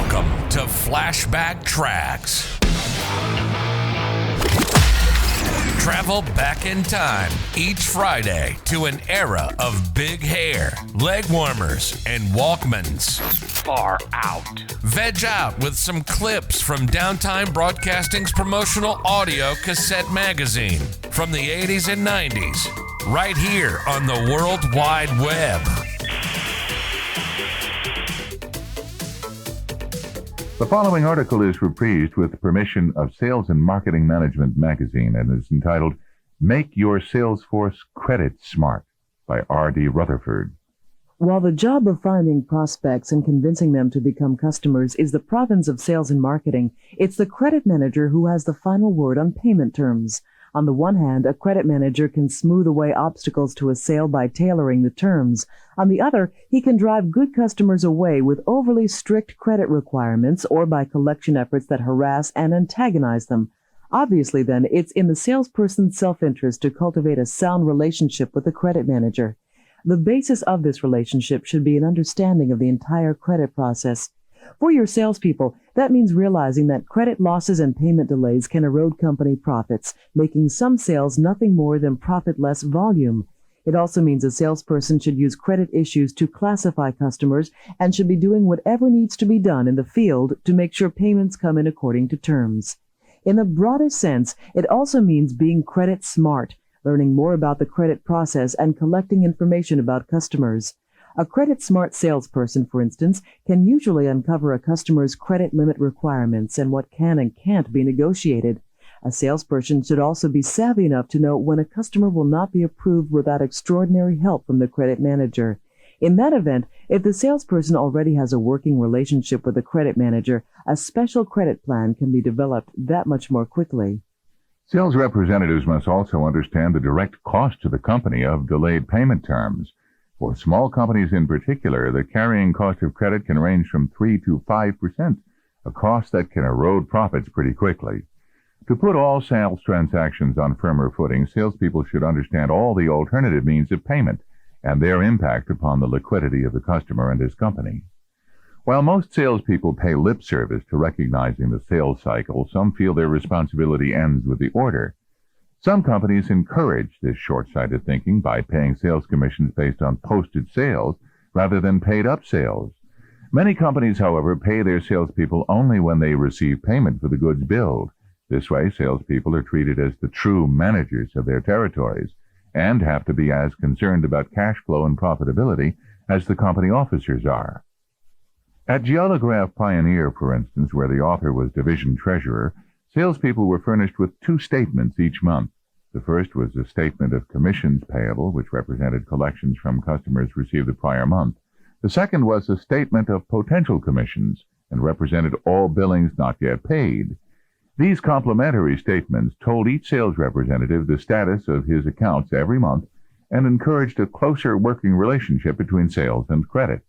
Welcome to Flashback Tracks. Travel back in time each Friday to an era of big hair, leg warmers, and Walkmans. Far out. Veg out with some clips from Downtime Broadcasting's promotional audio cassette magazine from the 80s and 90s, right here on the World Wide Web. The following article is reprised with permission of Sales and Marketing Management magazine and is entitled Make Your Salesforce Credit Smart by R.D. Rutherford. While the job of finding prospects and convincing them to become customers is the province of sales and marketing, it's the credit manager who has the final word on payment terms. On the one hand, a credit manager can smooth away obstacles to a sale by tailoring the terms. On the other, he can drive good customers away with overly strict credit requirements or by collection efforts that harass and antagonize them. Obviously, then, it's in the salesperson's self-interest to cultivate a sound relationship with the credit manager. The basis of this relationship should be an understanding of the entire credit process. For your salespeople, that means realizing that credit losses and payment delays can erode company profits, making some sales nothing more than profitless volume. It also means a salesperson should use credit issues to classify customers and should be doing whatever needs to be done in the field to make sure payments come in according to terms. In the broadest sense, it also means being credit smart, learning more about the credit process and collecting information about customers. A credit-smart salesperson, for instance, can usually uncover a customer's credit limit requirements and what can and can't be negotiated. A salesperson should also be savvy enough to know when a customer will not be approved without extraordinary help from the credit manager. In that event, if the salesperson already has a working relationship with the credit manager, a special credit plan can be developed that much more quickly. Sales representatives must also understand the direct cost to the company of delayed payment terms. For small companies in particular, the carrying cost of credit can range from 3 to 5%, a cost that can erode profits pretty quickly. To put all sales transactions on firmer footing, salespeople should understand all the alternative means of payment and their impact upon the liquidity of the customer and his company. While most salespeople pay lip service to recognizing the sales cycle, some feel their responsibility ends with the order. Some companies encourage this short-sighted thinking by paying sales commissions based on posted sales rather than paid-up sales. Many companies, however, pay their salespeople only when they receive payment for the goods billed. This way, salespeople are treated as the true managers of their territories and have to be as concerned about cash flow and profitability as the company officers are. At Geolograph Pioneer, for instance, where the author was division treasurer, salespeople were furnished with 2 statements each month. The first was a statement of commissions payable, which represented collections from customers received the prior month. The second was a statement of potential commissions and represented all billings not yet paid. These complementary statements told each sales representative the status of his accounts every month and encouraged a closer working relationship between sales and credit.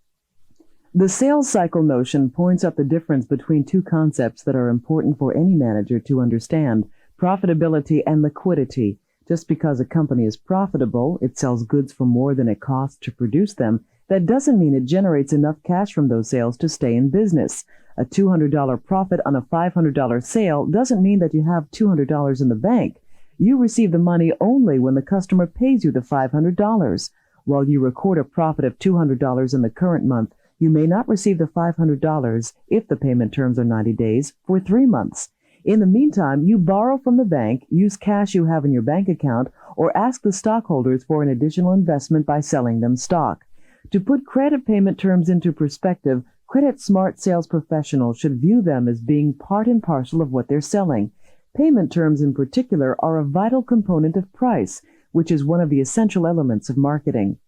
The sales cycle notion points out the difference between 2 concepts that are important for any manager to understand: profitability and liquidity. Just because a company is profitable, it sells goods for more than it costs to produce them, that doesn't mean it generates enough cash from those sales to stay in business. A $200 profit on a $500 sale doesn't mean that you have $200 in the bank. You receive the money only when the customer pays you the $500. While you record a profit of $200 in the current month, you may not receive the $500 if the payment terms are 90 days for 3 months. In the meantime, you borrow from the bank, use cash you have in your bank account, or ask the stockholders for an additional investment by selling them stock. To put credit payment terms into perspective, credit-smart sales professionals should view them as being part and parcel of what they're selling. Payment terms in particular are a vital component of price, which is one of the essential elements of marketing.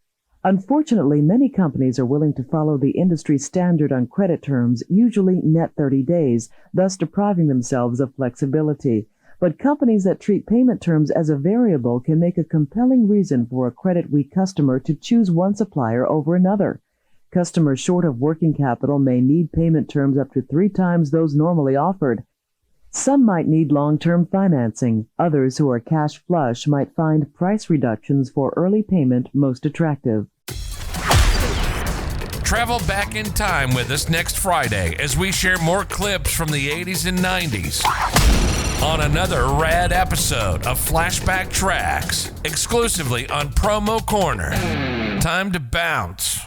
Unfortunately, many companies are willing to follow the industry standard on credit terms, usually net 30 days, thus depriving themselves of flexibility. But companies that treat payment terms as a variable can make a compelling reason for a credit-weak customer to choose one supplier over another. Customers short of working capital may need payment terms up to 3 times those normally offered. Some might need long-term financing. Others who are cash flush might find price reductions for early payment most attractive. Travel back in time with us next Friday as we share more clips from the 80s and 90s on another rad episode of Flashback Tracks, exclusively on Promo Corner. Time to bounce.